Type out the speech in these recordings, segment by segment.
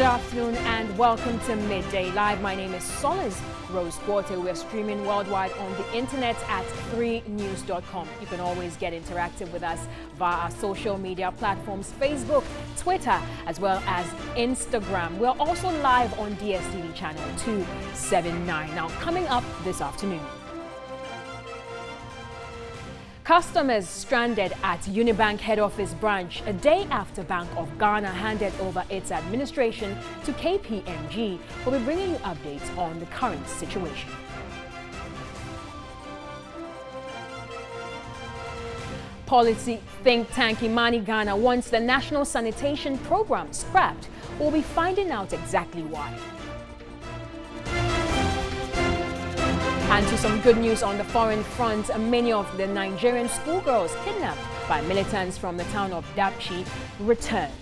Good afternoon and welcome to Midday Live. My name is Solace Rose Quarter. We are streaming worldwide on the internet at 3news.com. You can always get interactive with us via our social media platforms, Facebook, Twitter, as well as Instagram. We're also live on DSTV channel 279. Now, coming up this afternoon. Customers stranded at Unibank head office branch a day after Bank of Ghana handed over its administration to KPMG. We'll be bringing you updates on the current situation. Policy think tank Imani Ghana wants the National Sanitation Program scrapped. We'll be finding out exactly why. And to some good news on the foreign front, many of the Nigerian schoolgirls kidnapped by militants from the town of Dapchi returned.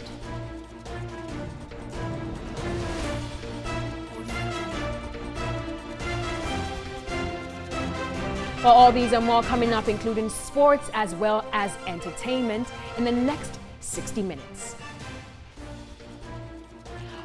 Well, all these and more coming up, including sports as well as entertainment in the next 60 minutes.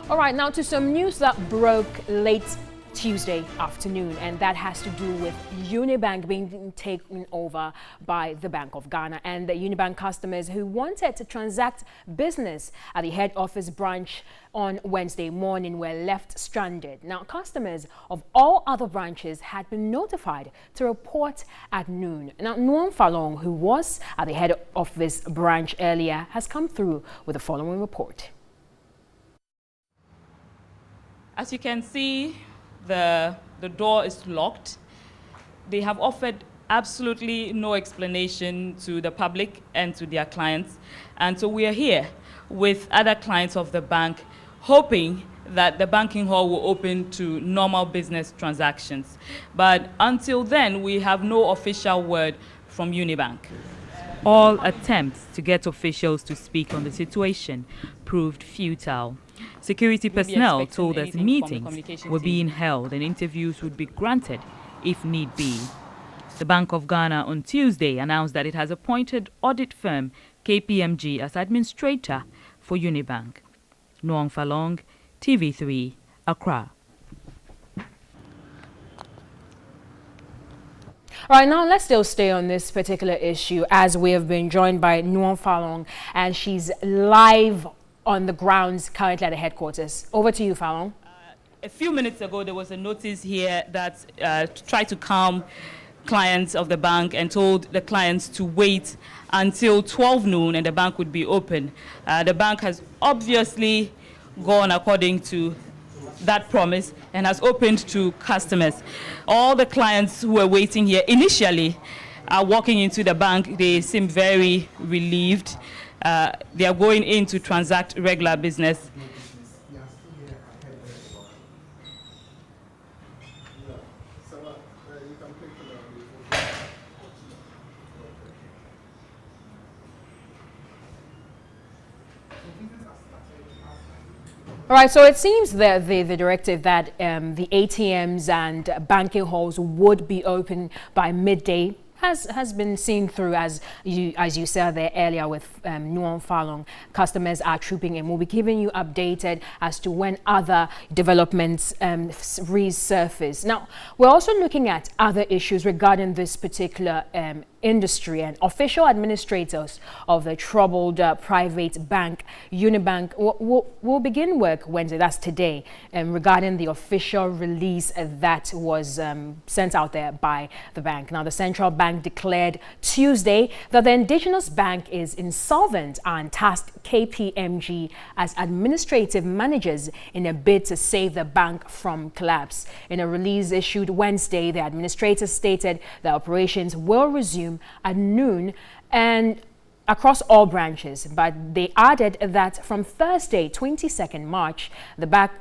All right, now to some news that broke late Tuesday afternoon, and that has to do with Unibank being taken over by the Bank of Ghana, and the Unibank customers who wanted to transact business at the head office branch on Wednesday morning were left stranded. Now, customers of all other branches had been notified to report at noon. Now, Nuon Falong, who was at the head office branch earlier, has come through with the following report. As you can see, the door is locked. They have offered absolutely no explanation to the public and to their clients. And so we are here with other clients of the bank, hoping that the banking hall will open to normal business transactions. But until then, we have no official word from Unibank. All attempts to get officials to speak on the situation proved futile. Security personnel told us meetings were being held and interviews would be granted if need be. The Bank of Ghana on Tuesday announced that it has appointed audit firm KPMG as administrator for Unibank. Nuon Falong, TV3, Accra. All right, now let's still stay on this particular issue as we have been joined by Nuon Falong, and she's live on the grounds currently at the headquarters. Over to you, Falong. A few minutes ago, there was a notice here that tried to calm clients of the bank and told the clients to wait until 12 noon and the bank would be open. The bank has obviously gone according to that promise and has opened to customers. All the clients who were waiting here initially are walking into the bank. They seem very relieved. They are going in to transact regular business. All right, so it seems that the directive that the ATMs and banking halls would be open by midday has been seen through, as you said there earlier with Nuon Falong. Customers are trooping in. We'll be keeping you updated as to when other developments resurface. Now, we're also looking at other issues regarding this particular industry, and official administrators of the troubled private bank Unibank will begin work Wednesday, that's today, regarding the official release that was sent out there by the bank. Now, the central bank declared Tuesday that the indigenous bank is insolvent and tasked KPMG as administrative managers in a bid to save the bank from collapse. In a release issued Wednesday, the administrators stated that operations will resume at noon and across all branches, but they added that from Thursday, 22nd March, the bank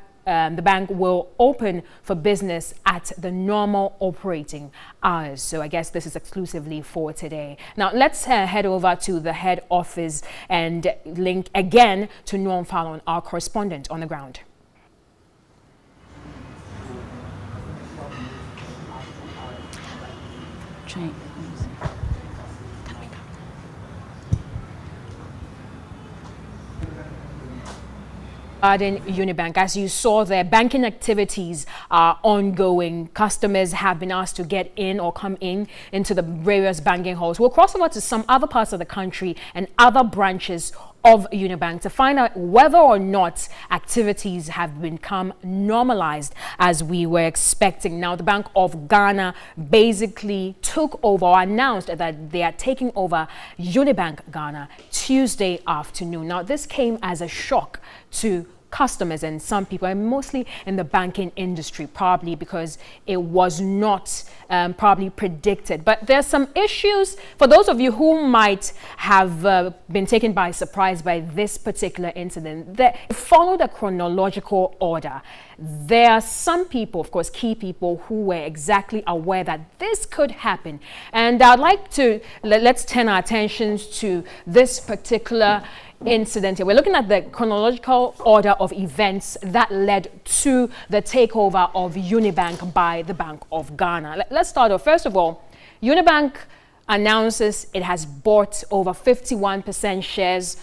will open for business at the normal operating hours. So I guess this is exclusively for today. Now let's head over to the head office and link again to Nuon Falong, our correspondent on the ground. Regarding Unibank, as you saw there, banking activities are ongoing. Customers have been asked to get in or come into the various banking halls. We'll cross over to some other parts of the country and other branches of Unibank to find out whether or not activities have become normalized as we were expecting. Now, the Bank of Ghana basically took over or announced that they are taking over Unibank Ghana Tuesday afternoon. Now, this came as a shock to customers and some people, and mostly in the banking industry, probably because it was not probably predicted. But there's some issues for those of you who might have been taken by surprise by this particular incident. That followed a chronological order. There are some people, of course, key people, who were exactly aware that this could happen. And I'd like to, let's turn our attentions to this particular incident here. We're looking at the chronological order of events that led to the takeover of Unibank by the Bank of Ghana. Let's start off. First of all, Unibank announces it has bought over 51% shares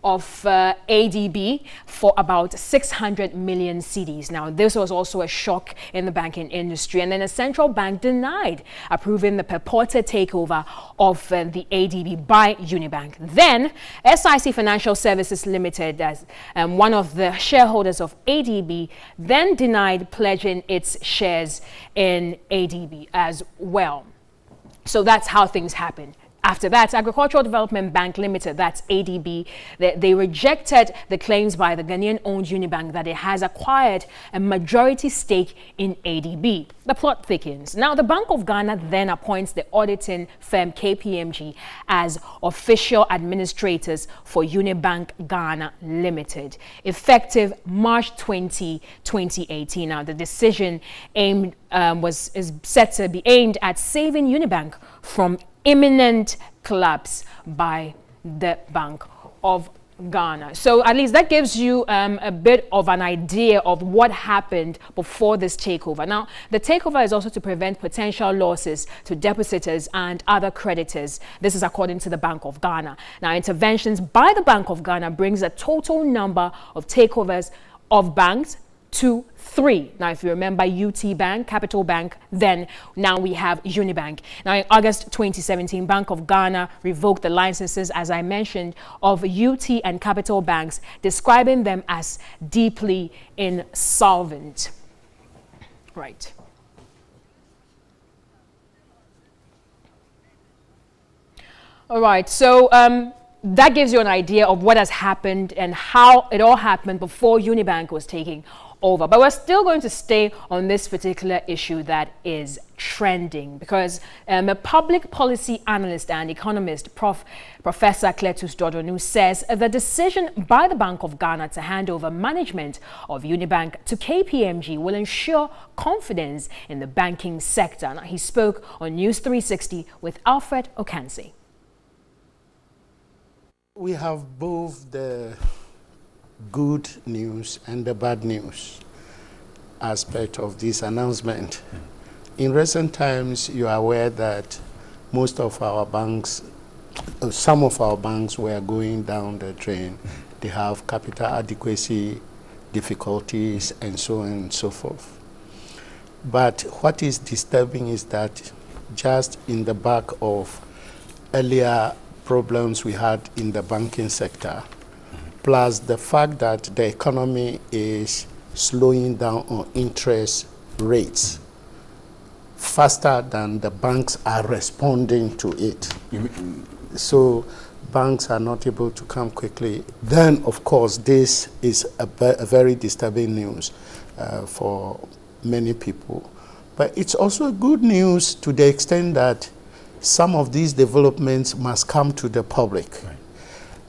of ADB for about 600 million cedis. Now, this was also a shock in the banking industry. And then the central bank denied approving the purported takeover of the ADB by Unibank. Then, SIC Financial Services Limited, as one of the shareholders of ADB, then denied pledging its shares in ADB as well. So that's how things happened. After that, Agricultural Development Bank Limited, that's ADB, they rejected the claims by the Ghanaian-owned Unibank that it has acquired a majority stake in ADB. The plot thickens. Now, the Bank of Ghana then appoints the auditing firm KPMG as official administrators for Unibank Ghana Limited, effective March 20, 2018. Now, the decision is set to be aimed at saving Unibank from imminent collapse by the Bank of Ghana. So at least that gives you a bit of an idea of what happened before this takeover. Now, the takeover is also to prevent potential losses to depositors and other creditors. This is according to the Bank of Ghana. Now, interventions by the Bank of Ghana brings a total number of takeovers of banks to 3. Now, if you remember UT Bank, Capital Bank, then now we have Unibank. Now, in August 2017, Bank of Ghana revoked the licenses, as I mentioned, of UT and Capital Banks, describing them as deeply insolvent. Right. All right, so that gives you an idea of what has happened and how it all happened before Unibank was taking over. But we're still going to stay on this particular issue that is trending because a public policy analyst and economist, Professor Cletus Dodonu, says the decision by the Bank of Ghana to hand over management of Unibank to KPMG will ensure confidence in the banking sector. Now, he spoke on News 360 with Alfred Okansi. We have both the good news and the bad news aspect of this announcement. In recent times, you are aware that most of our banks, some of our banks were going down the drain. They have capital adequacy difficulties and so on and so forth. But what is disturbing is that just in the back of earlier problems we had in the banking sector, plus the fact that the economy is slowing down on interest rates faster than the banks are responding to it. So banks are not able to come quickly. Then, of course, this is a very disturbing news for many people. But it's also good news to the extent that some of these developments must come to the public. Right.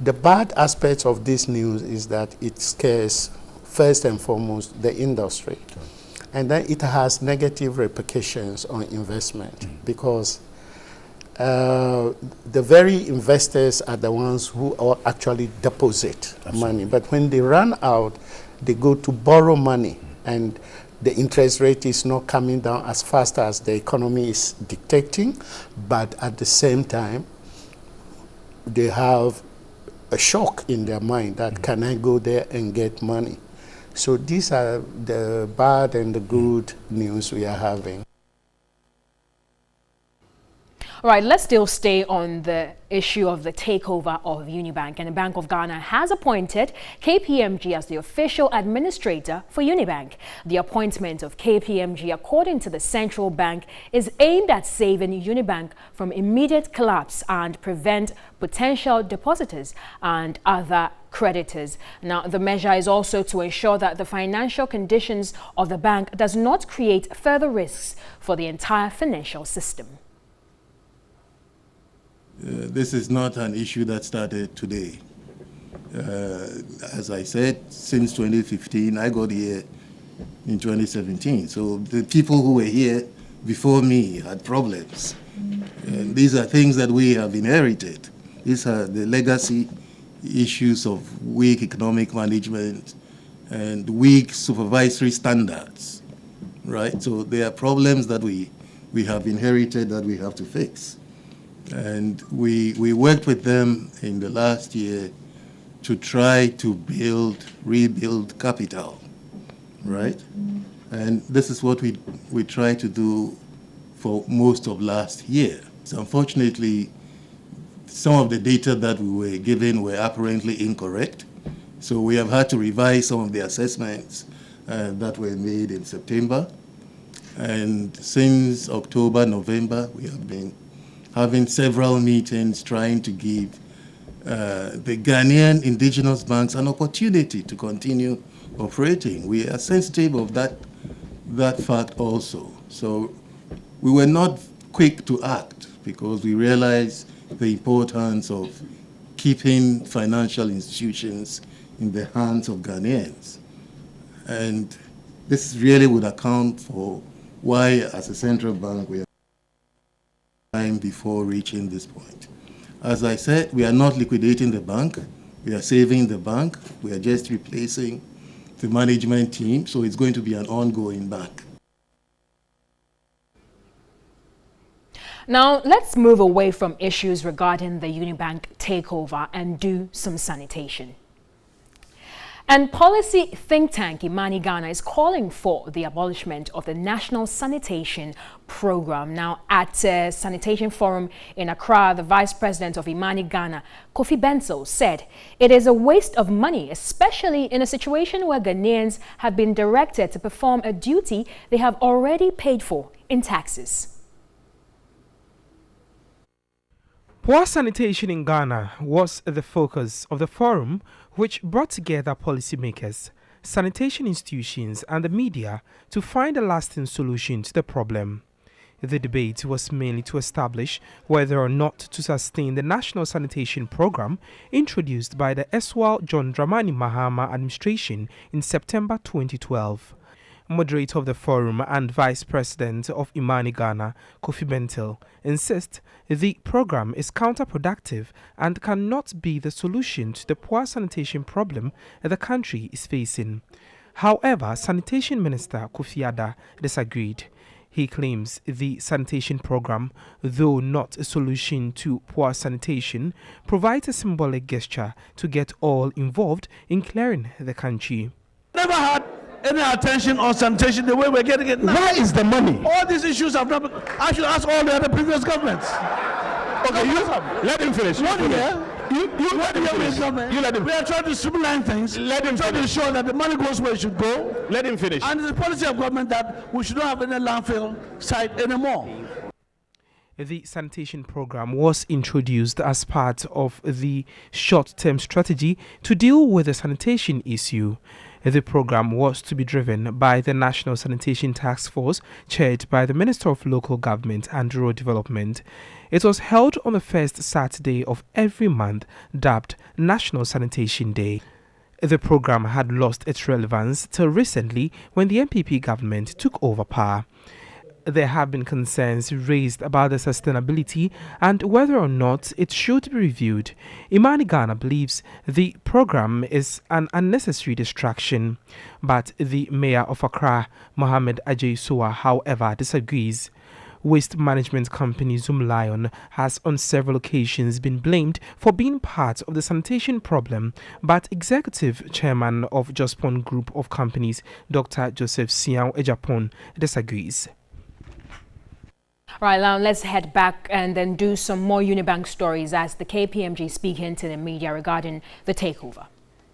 The bad aspect of this news is that it scares, first and foremost, the industry. Right. And then it has negative repercussions on investment because the very investors are the ones who actually deposit money. But when they run out, they go to borrow money, and the interest rate is not coming down as fast as the economy is dictating, but at the same time, they have a shock in their mind that can I go there and get money? So these are the bad and the good news we are having. All right, let's still stay on the issue of the takeover of Unibank. And the Bank of Ghana has appointed KPMG as the official administrator for Unibank. The appointment of KPMG, according to the central bank, is aimed at saving Unibank from immediate collapse and prevent potential depositors and other creditors. Now, the measure is also to ensure that the financial conditions of the bank does not create further risks for the entire financial system. This is not an issue that started today. As I said, since 2015, I got here in 2017. So the people who were here before me had problems. And these are things that we have inherited. These are the legacy issues of weak economic management and weak supervisory standards, right? So there are problems that we have inherited that we have to fix. And we worked with them in the last year to try to rebuild capital, right? And this is what we tried to do for most of last year. So unfortunately, some of the data that we were given were apparently incorrect. So we have had to revise some of the assessments that were made in September. And since October, November, we have been having several meetings trying to give the Ghanaian indigenous banks an opportunity to continue operating. We are sensitive of that fact also. So we were not quick to act because we realized the importance of keeping financial institutions in the hands of Ghanaians. And this really would account for why, as a central bank, we are time before reaching this point. As I said, we are not liquidating the bank. We are saving the bank. We are just replacing the management team, so it's going to be an ongoing bank. Now, let's move away from issues regarding the Unibank takeover and do some sanitation. And policy think tank Imani Ghana is calling for the abolishment of the National Sanitation Program. Now, at Sanitation Forum in Accra, the Vice President of Imani Ghana, Kofi Bentil, said it is a waste of money, especially in a situation where Ghanaians have been directed to perform a duty they have already paid for in taxes. Poor sanitation in Ghana was the focus of the forum, which brought together policymakers, sanitation institutions and the media to find a lasting solution to the problem. The debate was mainly to establish whether or not to sustain the National Sanitation Program introduced by the erstwhile John Dramani Mahama administration in September 2012. Moderator of the forum and Vice President of Imani Ghana, Kofi Bentil, insists the program is counterproductive and cannot be the solution to the poor sanitation problem the country is facing. However, Sanitation Minister Kofi Adda disagreed. He claims the sanitation program, though not a solution to poor sanitation, provides a symbolic gesture to get all involved in clearing the country. Never had any attention on sanitation the way we're getting it now. Where is the money? All these issues have not been, I should ask all the other previous governments. Okay, you let him finish. One year, You let him finish. You let him. We are trying to streamline things. Let him trying to ensure that the money goes where it should go. Let him finish. And it's the policy of government that we should not have any landfill site anymore. The sanitation program was introduced as part of the short-term strategy to deal with the sanitation issue. The program was to be driven by the National Sanitation Task Force, chaired by the Minister of Local Government and Rural Development. It was held on the first Saturday of every month, dubbed National Sanitation Day. The program had lost its relevance till recently when the NPP government took over power. There have been concerns raised about the sustainability and whether or not it should be reviewed. Imani Ghana believes the program is an unnecessary distraction, but the mayor of Accra, Mohamed Ajay Sowa, however, disagrees. waste management company Zoomlion has on several occasions been blamed for being part of the sanitation problem, but Executive Chairman of Jospon Group of Companies, Dr. Joseph Siao Ejapon, disagrees. Right, now let's head back and then do some more Unibank stories as the KPMG speaking to the media regarding the takeover.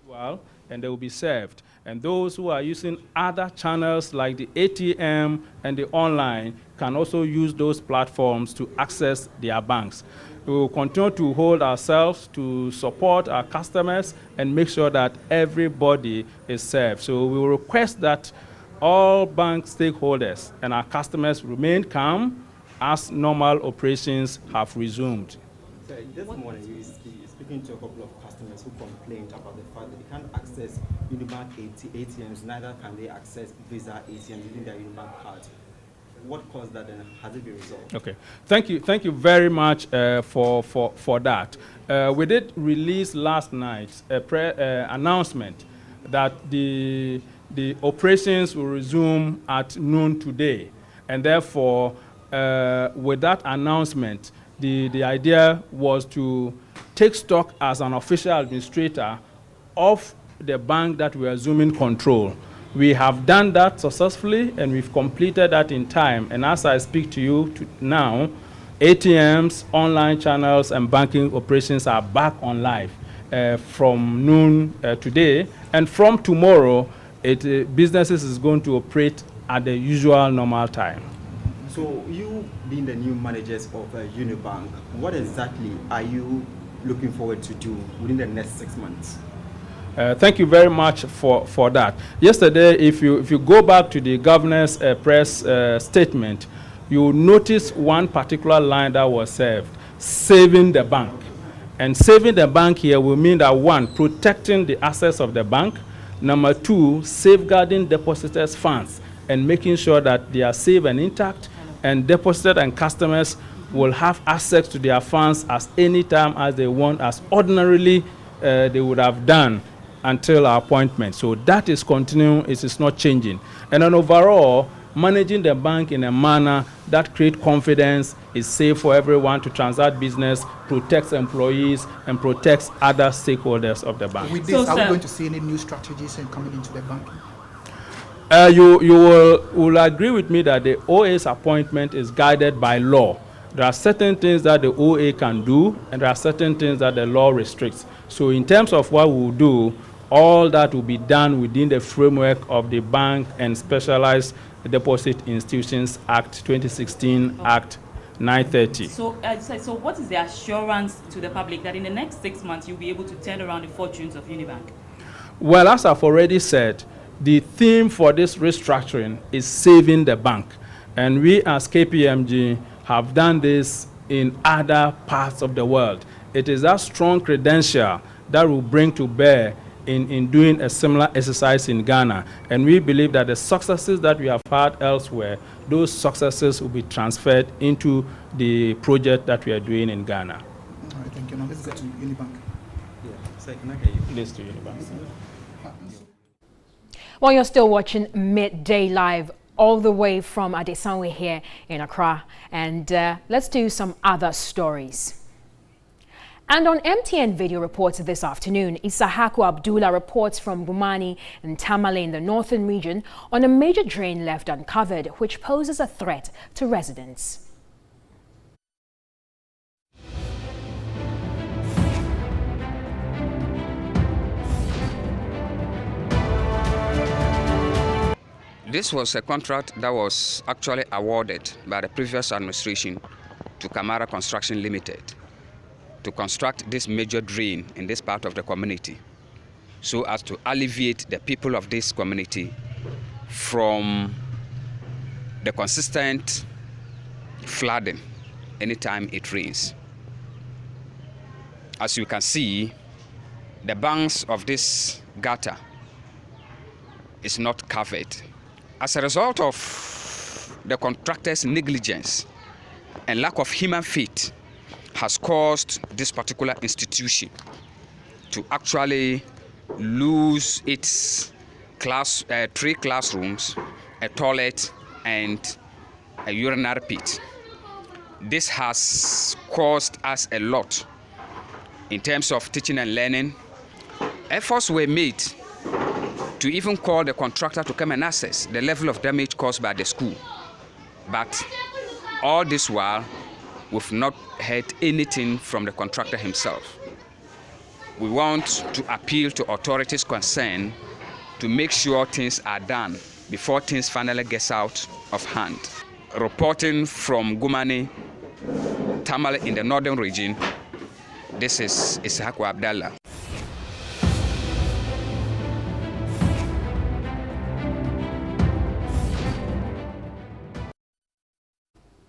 Well, and they will be served. And those who are using other channels like the ATM and the online can also use those platforms to access their banks. We will continue to hold ourselves to support our customers and make sure that everybody is served. So we will request that all bank stakeholders and our customers remain calm as normal operations have resumed. So this morning you speaking to a couple of customers who complained about the fact that they can't access Unibank ATMs, neither can they access Visa ATMs using their Unibank card. What caused that and has it been resolved? Okay, thank you very much for that. We did release last night a announcement that the operations will resume at noon today, and therefore with that announcement, the idea was to take stock as an official administrator of the bank that we are assuming control. We have done that successfully and we've completed that in time. And as I speak to you now, ATMs, online channels, and banking operations are back on live from noon today. And from tomorrow, businesses is going to operate at the usual normal time. So you being the new managers of Unibank, what exactly are you looking forward to do within the next 6 months? Thank you very much for that. Yesterday, if you go back to the governor's press statement, you will notice one particular line that was served, saving the bank. And saving the bank here will mean that, one, protecting the assets of the bank. Number two, safeguarding depositors' funds and making sure that they are safe and intact, and depositors and customers will have access to their funds as any time as they want, as ordinarily they would have done until our appointment. So that is continuing, it is not changing. And then overall, managing the bank in a manner that creates confidence, is safe for everyone to transact business, protects employees, and protects other stakeholders of the bank. With this, are we going to see any new strategies in coming into the bank? You will agree with me that the OA's appointment is guided by law. There are certain things that the OA can do, and there are certain things that the law restricts. So in terms of what we will do, all that will be done within the framework of the Bank and Specialized Deposit Institutions Act 2016, Act 930. So what is the assurance to the public that in the next 6 months you'll be able to turn around the fortunes of Unibank? Well, as I've already said, the theme for this restructuring is saving the bank. And we as KPMG have done this in other parts of the world. It is that strong credential that will bring to bear in doing a similar exercise in Ghana. And we believe that the successes that we have had elsewhere, those successes will be transferred into the project that we are doing in Ghana. All right, thank you. Now let's go to Unibank. Yeah, so can I get you? Please to Unibank. Well, you're still watching Midday Live all the way from Adesanwe here in Accra. And let's do some other stories. And on MTN Video Reports this afternoon, Isahaku Abdullah reports from Bumani and Tamale in the northern region on a major drain left uncovered, which poses a threat to residents. This was a contract that was actually awarded by the previous administration to Kamara Construction Limited to construct this major drain in this part of the community so as to alleviate the people of this community from the consistent flooding anytime it rains. As you can see, the banks of this gutter is not covered. As a result of the contractor's negligence and lack of human faith has caused this particular institution to actually lose its 3 classrooms, a toilet, and a urinary pit. This has caused us a lot in terms of teaching and learning. Efforts were made to even call the contractor to come and assess the level of damage caused by the school. But all this while, we've not heard anything from the contractor himself. We want to appeal to authorities concerned to make sure things are done before things finally get out of hand. Reporting from Gumani, Tamale in the northern region, this is Ishaku Abdallah.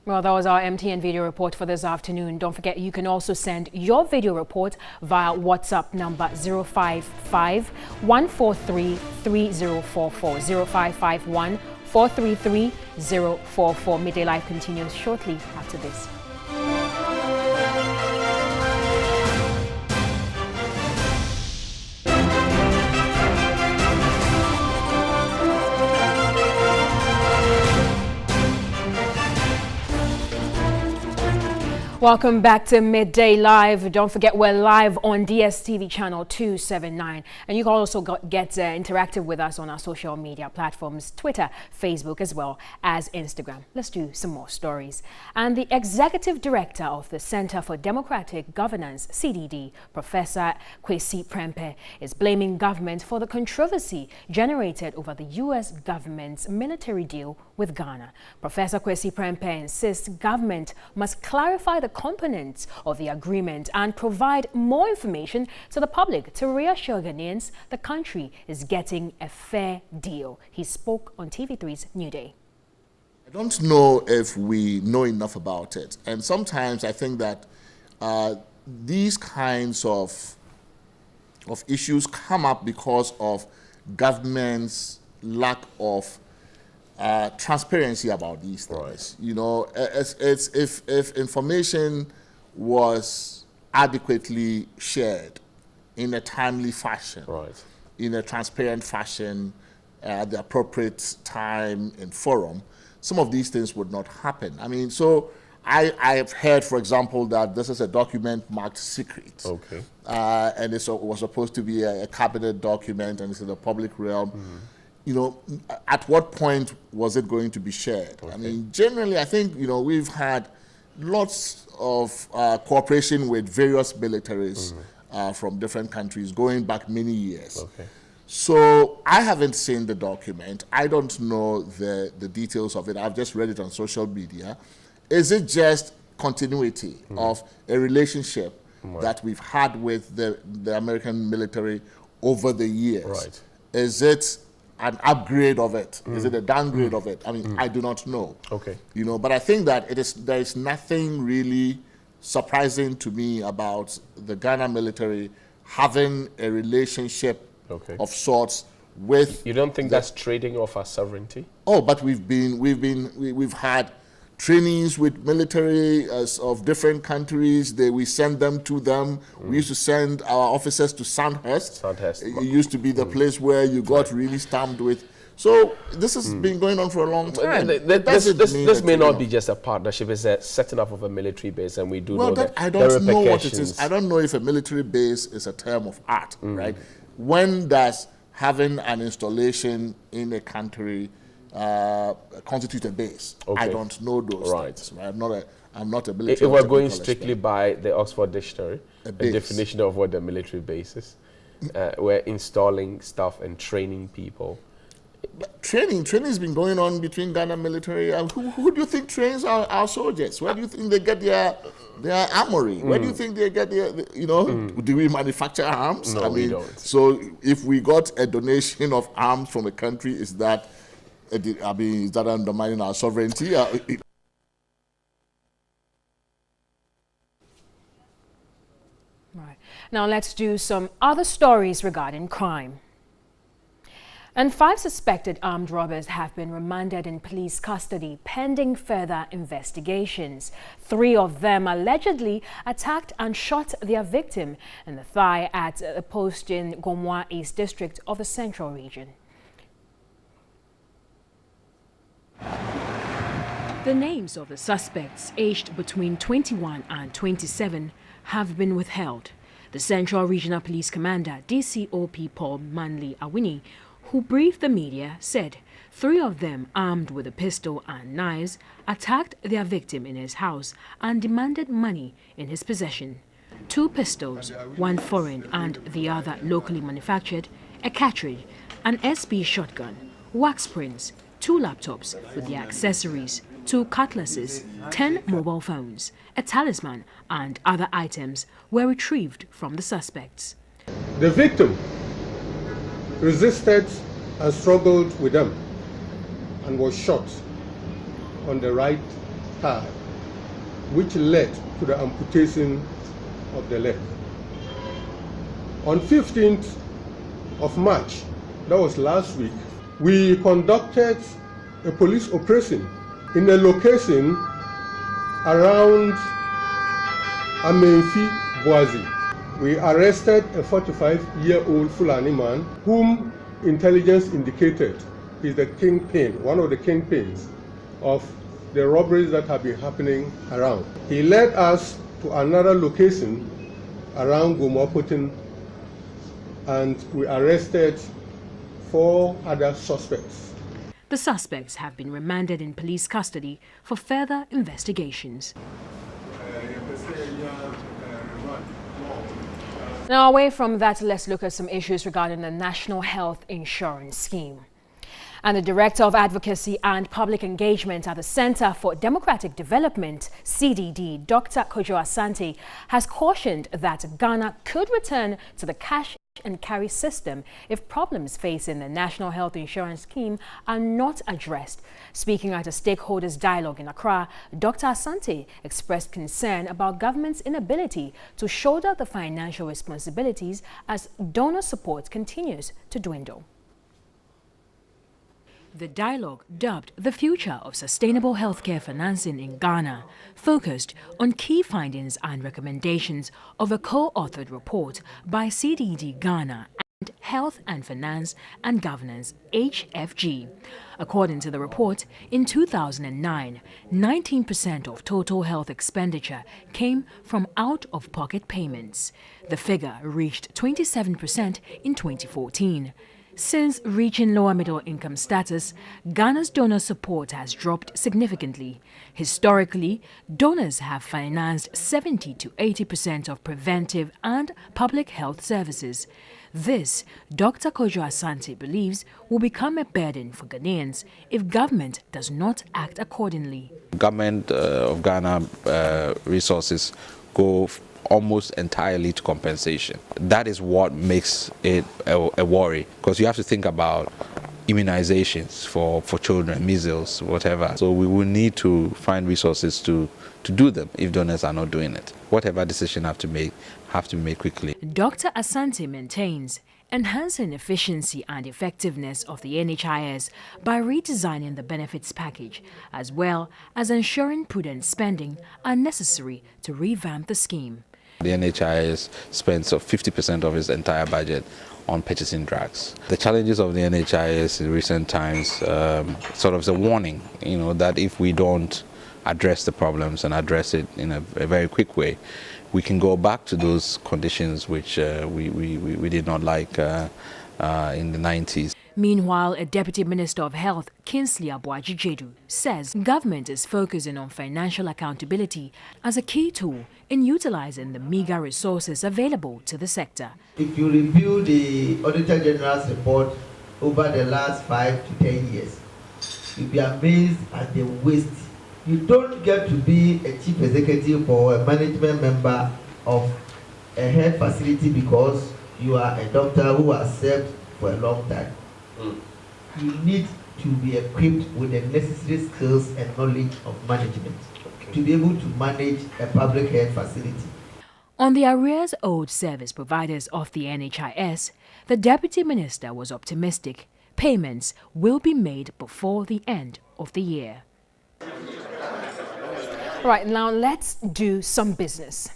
Well, that was our MTN video report for this afternoon. Don't forget, you can also send your video report via WhatsApp number 055-143-3044, 055-143-3044. Midday Live continues shortly after this. Welcome back to Midday Live. Don't forget, we're live on DSTV channel 279. And you can also get interactive with us on our social media platforms, Twitter, Facebook, as well as Instagram. Let's do some more stories. And the Executive Director of the Center for Democratic Governance, CDD, Professor Kwesi Prempeh, is blaming government for the controversy generated over the U.S. government's military deal with Ghana. Professor Kwesi Prempeh insists government must clarify the components of the agreement and provide more information to the public to reassure Ghanaians the country is getting a fair deal. He spoke on TV3's New Day. I don't know if we know enough about it. And sometimes I think that these kinds of issues come up because of government's lack of transparency about these things. Right. You know, if information was adequately shared in a timely fashion, right, in a transparent fashion, at the appropriate time and forum, some of these things would not happen. I mean, so I've heard, for example, that this is a document marked secret. Okay. And it was supposed to be a cabinet document, and it's in the public realm. Mm-hmm. You know, at what point was it going to be shared? Okay. I mean, generally, I think, you know, we've had lots of cooperation with various militaries from different countries going back many years. Okay. So I haven't seen the document. I don't know the details of it. I've just read it on social media. Is it just continuity of a relationship that we've had with the American military over the years? Right. Is it an upgrade of it? Is it a downgrade of it? I mean, I do not know. Okay. You know, but I think that there is nothing really surprising to me about the Ghana military having a relationship of sorts with. You don't think that's trading off our sovereignty? Oh, but we've had trainings with military of different countries. We send them to them. We used to send our officers to Sandhurst. It used to be the place where you got really stamped with. So this has been going on for a long time. This may not be just a partnership. It's a setting up of a military base, and we do know that I don't know what it is. I don't know if a military base is a term of art, right? When does having an installation in a country constitute a base? Okay. I don't know those things. Right? I'm not a military. If we're going strictly by the Oxford Dictionary, the definition of what the military base is, we're installing stuff and training people. But training has been going on between Ghana military. Who do you think trains our soldiers? Where do you think they get their armory? Where do you think they get their, you know, do we manufacture arms? No, we don't. So if we got a donation of arms from a country, is that undermining our sovereignty? Right. Now let's do some other stories regarding crime. And 5 suspected armed robbers have been remanded in police custody pending further investigations. 3 of them allegedly attacked and shot their victim in the thigh at a post in Gomwa East District of the Central Region. The names of the suspects, aged between 21 and 27, have been withheld. The Central Regional Police Commander, DCOP Paul Manley Awini, who briefed the media, said 3 of them, armed with a pistol and knives, attacked their victim in his house and demanded money in his possession. 2 pistols, 1 foreign and the other locally manufactured, a cartridge, an SB shotgun, wax prints, 2 laptops with their accessories, 2 cutlasses, 10 mobile phones, a talisman and other items were retrieved from the suspects. The victim resisted and struggled with them and was shot on the right thigh, which led to the amputation of the leg. On 15th of March, that was last week, we conducted a police operation in a location around Amenfi Boazi. We arrested a 45-year-old Fulani man whom intelligence indicated is the kingpin, one of the kingpins of the robberies that have been happening around. He led us to another location around Gomopotin, and we arrested 4 other suspects. The suspects have been remanded in police custody for further investigations. Now, away from that, let's look at some issues regarding the National Health Insurance Scheme. And the Director of Advocacy and Public Engagement at the Center for Democratic Development, CDD, Dr. Kojo Asante, has cautioned that Ghana could return to the cash and carry system if problems facing the National Health Insurance Scheme are not addressed. Speaking at a stakeholders dialogue in Accra, Dr. Asante expressed concern about government's inability to shoulder the financial responsibilities as donor support continues to dwindle. The dialogue, dubbed The Future of Sustainable Healthcare Financing in Ghana, focused on key findings and recommendations of a co-authored report by CDD Ghana and Health and Finance and Governance, HFG. According to the report, in 2009, 19% of total health expenditure came from out-of-pocket payments. The figure reached 27% in 2014. Since reaching lower middle income status, Ghana's donor support has dropped significantly. Historically, donors have financed 70 to 80% of preventive and public health services. This, Dr. Kojo Asante believes, will become a burden for Ghanaians if government does not act accordingly. Government of Ghana resources go almost entirely to compensation. That is what makes it a worry, because you have to think about immunizations for children, measles, whatever. So we will need to find resources to do them if donors are not doing it. Whatever decision have to make quickly. Dr. Asante maintains enhancing efficiency and effectiveness of the NHIS by redesigning the benefits package, as well as ensuring prudent spending are necessary to revamp the scheme. The NHIS spends 50% of its entire budget on purchasing drugs. The challenges of the NHIS in recent times sort of is a warning, that if we don't address the problems and address it in a very quick way, we can go back to those conditions which we did not like in the 90s. Meanwhile, a Deputy Minister of Health, Kingsley Abuaji-Jedu, says government is focusing on financial accountability as a key tool in utilizing the meager resources available to the sector. If you review the Auditor General's report over the last 5 to 10 years, you'll be amazed at the waste. You don't get to be a chief executive or a management member of a health facility because you are a doctor who has served for a long time. You need to be equipped with the necessary skills and knowledge of management to be able to manage a public health facility. On the arrears owed service providers of the NHIS, the Deputy Minister was optimistic payments will be made before the end of the year. All right, now let's do some business.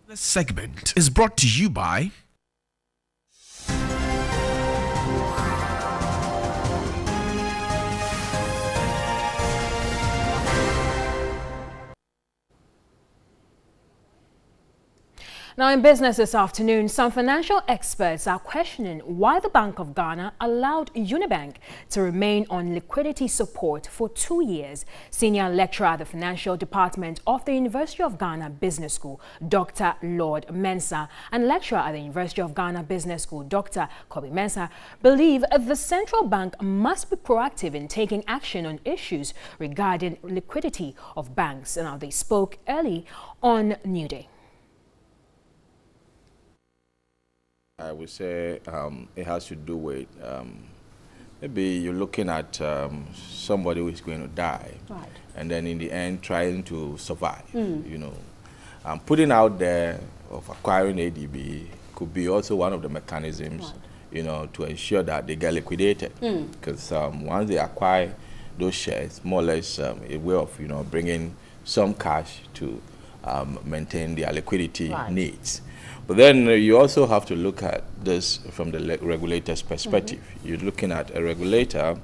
This segment is brought to you by Now in business this afternoon, some financial experts are questioning why the Bank of Ghana allowed Unibank to remain on liquidity support for 2 years. Senior lecturer at the Financial Department of the University of Ghana Business School, Dr. Lord Mensah, and lecturer at the University of Ghana Business School, Dr. Kobe Mensah, believe the central bank must be proactive in taking action on issues regarding liquidity of banks. Now they spoke early on New Day. I would say it has to do with maybe you're looking at somebody who is going to die, right, and then in the end trying to survive. You know, putting out there of acquiring ADB could be also one of the mechanisms, right, you know, to ensure that they get liquidated. Because once they acquire those shares, more or less a way of, you know, bringing some cash to maintain their liquidity, right, needs. But then you also have to look at this from the regulator's perspective. You're looking at a regulator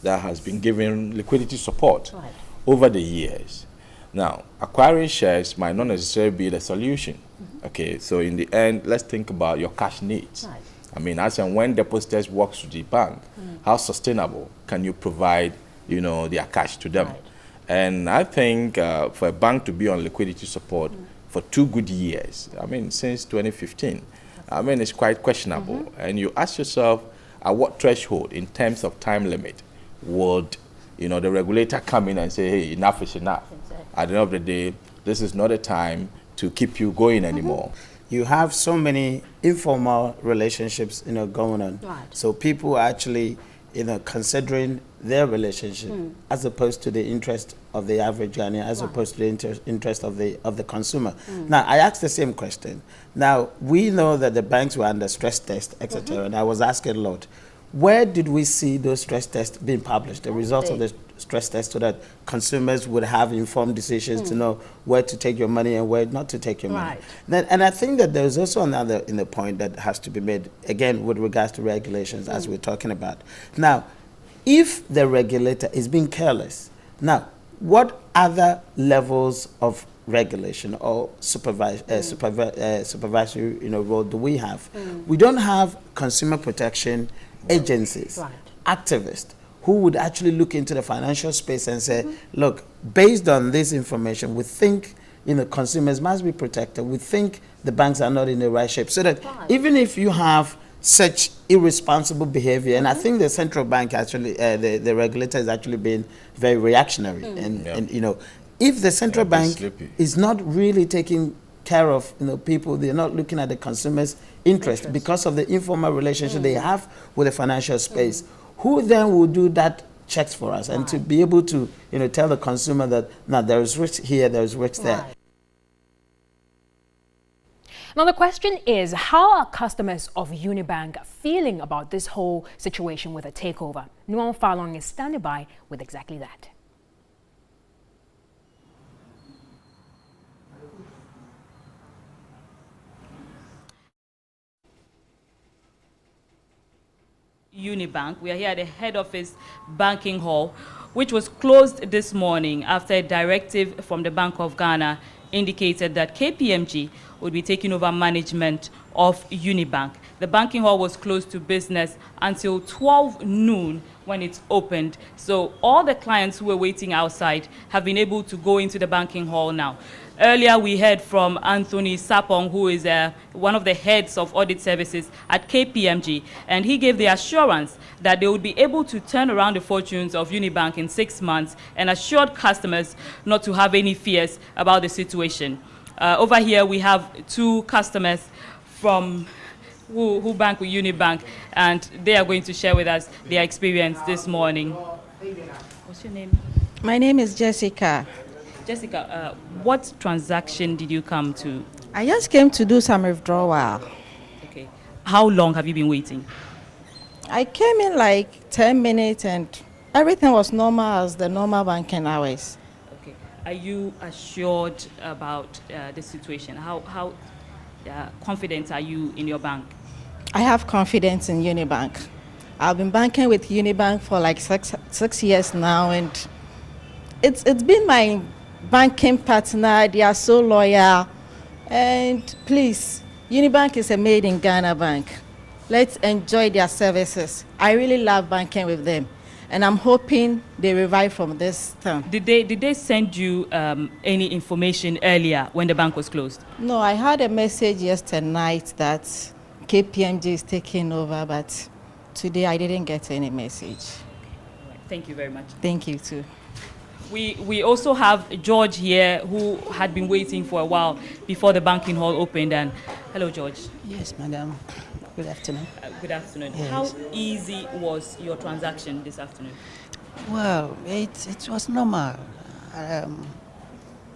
that has been giving liquidity support, right, over the years. Now, acquiring shares might not necessarily be the solution. Okay, so in the end, let's think about your cash needs. Right. I mean, as and when depositors walk to the bank, how sustainable can you provide, you know, their cash to them? Right. And I think for a bank to be on liquidity support for 2 good years, I mean, since 2015, I mean, it's quite questionable. And you ask yourself, at what threshold, in terms of time limit, would, you know, the regulator come in and say, hey, enough is enough? Exactly. At the end of the day, this is not a time to keep you going anymore. You have so many informal relationships, you know, going on. Right. So people are actually, you know, considering their relationship as opposed to the interest of the average Ghanaian, as opposed to the interest of the consumer. Now, I asked the same question. Now, we know that the banks were under stress test, etc. And I was asking a lot, where did we see those stress tests being published, the results of the stress test, so that consumers would have informed decisions to know where to take your money and where not to take your money? Then, and I think that there's also another point that has to be made, again, with regards to regulations, as we're talking about. Now, if the regulator is being careless, now, what other levels of regulation or supervisory, you know, role do we have? We don't have consumer protection agencies, activists, who would actually look into the financial space and say, look, based on this information, we think, you know, consumers must be protected. We think the banks are not in the right shape. So that even if you have such irresponsible behavior, and I think the central bank actually, the regulator is actually being very reactionary. And you know, if the central bank is not really taking care of, you know, people, they're not looking at the consumer's interest because of the informal relationship they have with the financial space, who then will do that checks for us and to be able to, you know, tell the consumer that now there is risk here, there is risk there. Now the question is, how are customers of Unibank feeling about this whole situation with a takeover? Nuon Falong is standing by with exactly that. Unibank. We are here at the head office banking hall, which was closed this morning after a directive from the Bank of Ghana indicated that KPMG would be taking over management of Unibank. The banking hall was closed to business until 12 noon when it opened. So all the clients who were waiting outside have been able to go into the banking hall now. Earlier, we heard from Anthony Sapong, who is one of the heads of audit services at KPMG, and he gave the assurance that they would be able to turn around the fortunes of Unibank in 6 months and assured customers not to have any fears about the situation. Over here, we have 2 customers from who bank with Unibank, and they are going to share with us their experience this morning. What's your name? My name is Jessica. Jessica, what transaction did you come to? I just came to do some withdrawal. Okay. How long have you been waiting? I came in like 10 minutes and everything was normal as the normal banking hours. Okay. Are you assured about the situation? How confident are you in your bank? I have confidence in Unibank. I've been banking with Unibank for like six years now, and it's been my banking partner. They are so loyal, And please, Unibank is a made in Ghana bank. Let's enjoy their services. I really love banking with them, and I'm hoping they revive from this term. Did they send you any information earlier when the bank was closed? No, I had a message yesterday night that KPMG is taking over, but today I didn't get any message. Thank you very much. Thank you too. We also have George here who had been waiting for a while before the banking hall opened. And hello, George. Yes, madam. Good afternoon. Good afternoon. Yes. How easy was your transaction this afternoon? Well, it was normal.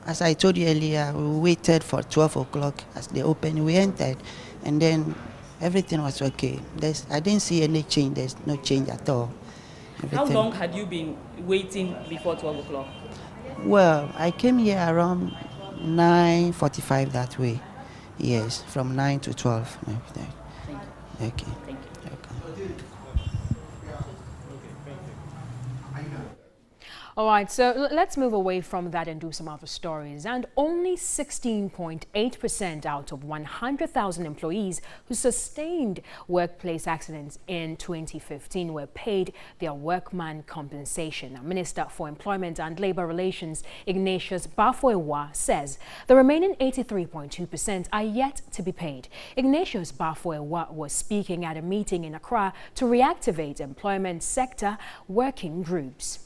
As I told you earlier, we waited for 12 o'clock as they opened. We entered, and then everything was okay. I didn't see any change. There's no change at all. How long had you been waiting before 12 o'clock? Well, I came here around 9:45 that way. Yes, from 9 to 12. Thank you. Okay. Thank you. All right, so let's move away from that and do some other stories. And only 16.8% out of 100,000 employees who sustained workplace accidents in 2015 were paid their workman compensation. Now, Minister for Employment and Labour Relations, Ignatius Bafo-Awuah, says the remaining 83.2% are yet to be paid. Ignatius Bafo-Awuah was speaking at a meeting in Accra to reactivate employment sector working groups.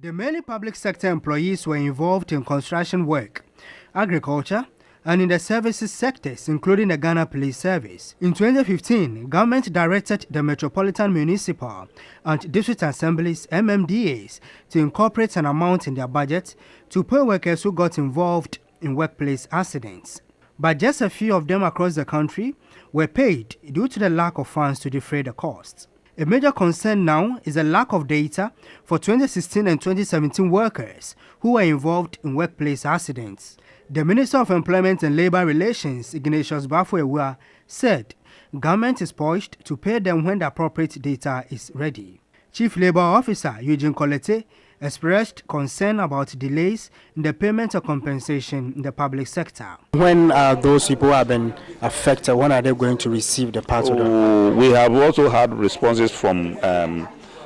The many public sector employees were involved in construction work, agriculture, and in the services sectors, including the Ghana Police Service. In 2015, government directed the Metropolitan Municipal and District Assemblies, MMDAs, to incorporate an amount in their budget to pay workers who got involved in workplace accidents. But just a few of them across the country were paid due to the lack of funds to defray the costs. A major concern now is a lack of data for 2016 and 2017 workers who were involved in workplace accidents. The Minister of Employment and Labour Relations, Ignatius Bafo-Awuah, said government is poised to pay them when the appropriate data is ready. Chief Labour Officer Eugene Colette expressed concern about delays in the payment of compensation in the public sector. When those people have been affected, when are they going to receive the part of them? We have also had responses from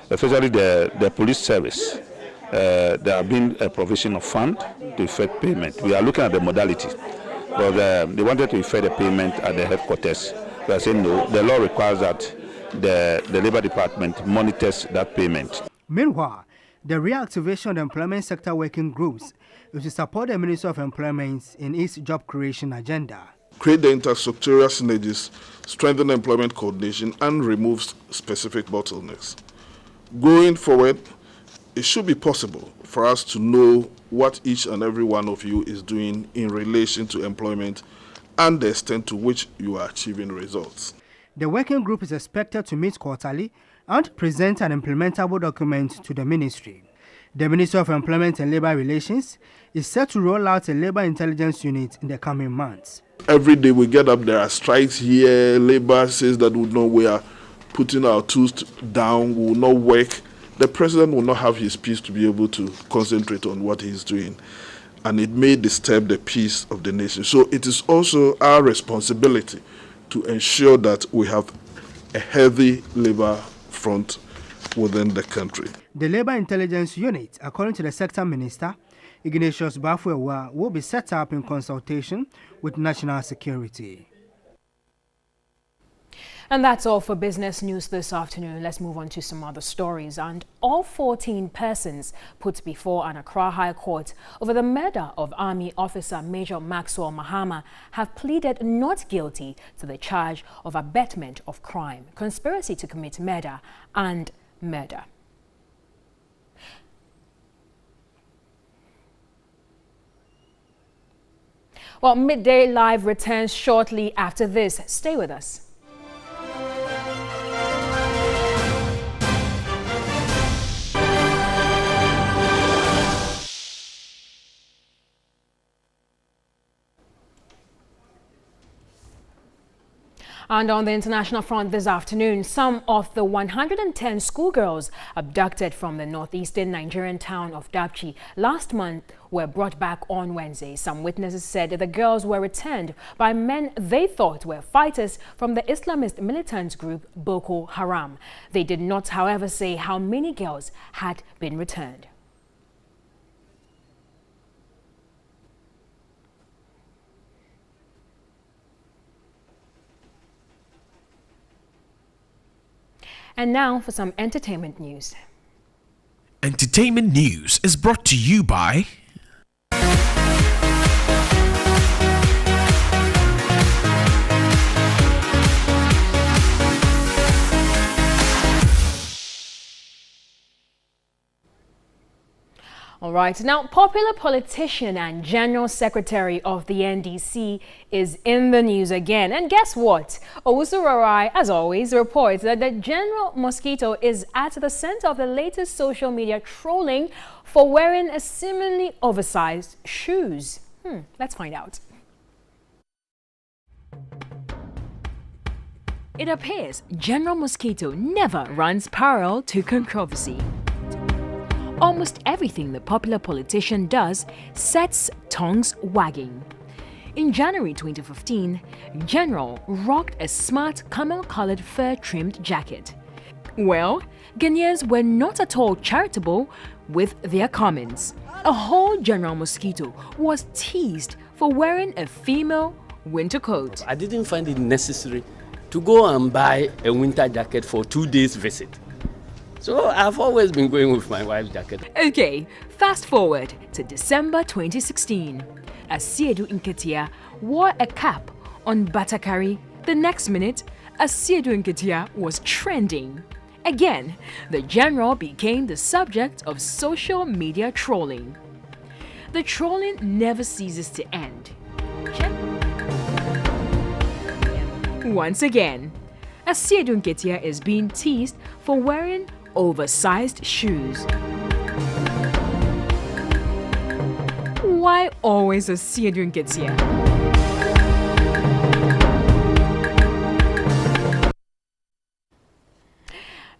especially the police service. There have been a provision of fund to effect payment. We are looking at the modality, but they wanted to effect the payment at the headquarters. We are saying no, the law requires that the Labour Department monitors that payment. Meanwhile, the reactivation of the employment sector working groups is to support the Ministry of Employment in its job creation agenda. Create the intersectorial synergies, strengthen employment coordination, and remove specific bottlenecks. Going forward, it should be possible for us to know what each and every one of you is doing in relation to employment and the extent to which you are achieving results. The working group is expected to meet quarterly and present an implementable document to the ministry. The Ministry of Employment and Labour Relations is set to roll out a labour intelligence unit in the coming months. Every day we get up, there are strikes here. Labour says that we are putting our tools down, we will not work. The president will not have his peace to be able to concentrate on what he's doing. And it may disturb the peace of the nation. So it is also our responsibility to ensure that we have a healthy labour front within the country. The Labour Intelligence Unit, according to the Sector Minister, Ignatius Bafo-Awuah, will be set up in consultation with National Security. And that's all for business news this afternoon. Let's move on to some other stories. And all 14 persons put before an Accra High Court over the murder of Army Officer Major Maxwell Mahama have pleaded not guilty to the charge of abetment of crime, conspiracy to commit murder, and murder. Well, Midday Live returns shortly after this. Stay with us. And on the international front this afternoon, some of the 110 schoolgirls abducted from the northeastern Nigerian town of Dapchi last month were brought back on Wednesday. Some witnesses said the girls were returned by men they thought were fighters from the Islamist militant group Boko Haram. They did not, however, say how many girls had been returned. And now for some entertainment news. Entertainment news is brought to you by All right, now popular politician and General Secretary of the NDC is in the news again. And guess what? Owusu Rarai, as always, reports that the General Mosquito is at the center of the latest social media trolling for wearing a seemingly oversized shoes. Let's find out. It appears General Mosquito never runs parallel to controversy. Almost everything the popular politician does sets tongues wagging. In January 2015, General rocked a smart camel-colored fur-trimmed jacket. Well, Ghanaians were not at all charitable with their comments. A whole General Mosquito was teased for wearing a female winter coat. I didn't find it necessary to go and buy a winter jacket for 2 days visit. So I've always been going with my wife's jacket. Okay, fast forward to December 2016. Asiedu Nketia wore a cap on Batakari. The next minute, Asiedu Nketia was trending. Again, the general became the subject of social media trolling. The trolling never ceases to end. Once again, Asiedu Nketia is being teased for wearing oversized shoes. Why always Asiedu Nketia?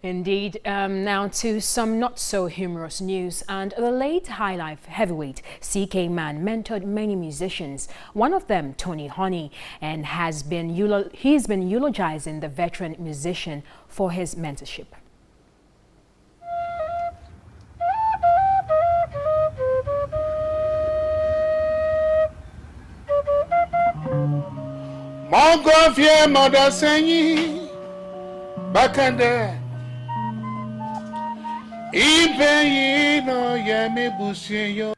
Indeed, now to some not so humorous news. And the late High Life heavyweight CK Man mentored many musicians. One of them, Tony Honey, and he's been eulogizing the veteran musician for his mentorship. Mongofie modasenyi bakande ibeyi no yemi busieyo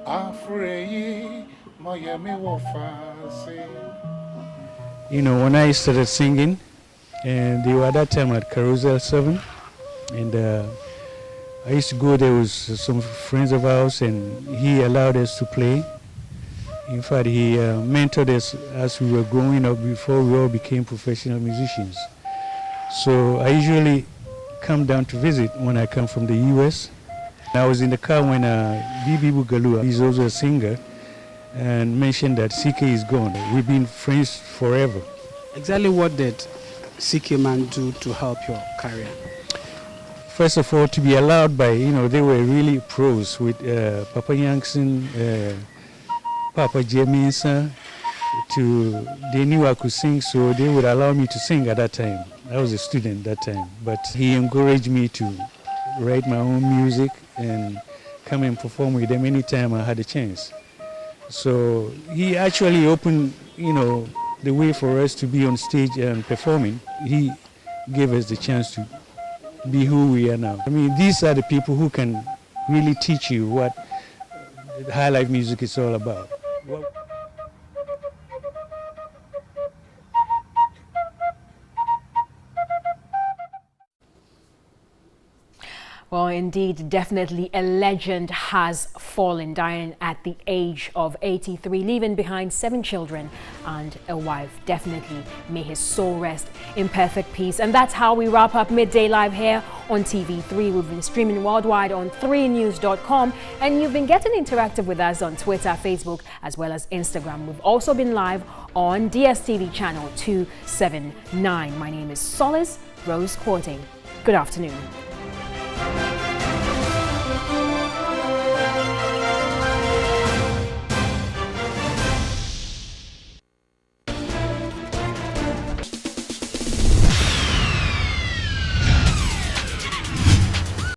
afreyi mo yemi wofase. You know, when I started singing, and they were at that time at Carousel 7, and I used to go there with some friends of ours, and he allowed us to play. In fact, he mentored us as we were growing up before we all became professional musicians. So I usually come down to visit when I come from the US. I was in the car when Bibi Bugalua, he's also a singer, and mentioned that CK is gone. We've been friends forever. Exactly what did CK Man do to help your career? First of all, to be allowed by, they were really pros with Papa Yankson, Papa Jeminsa, they knew I could sing, so they would allow me to sing at that time. I was a student that time, but he encouraged me to write my own music and come and perform with them anytime I had a chance. So he actually opened, the way for us to be on stage and performing. He gave us the chance to be who we are now. I mean, these are the people who can really teach you what high life music is all about. Well, indeed, definitely a legend has fallen, dying at the age of 83, leaving behind 7 children and a wife. Definitely may his soul rest in perfect peace. And that's how we wrap up Midday Live here on TV3. We've been streaming worldwide on 3news.com, and you've been getting interactive with us on Twitter, Facebook, as well as Instagram. We've also been live on DSTV channel 279. My name is Solace Rose Quarting. Good afternoon.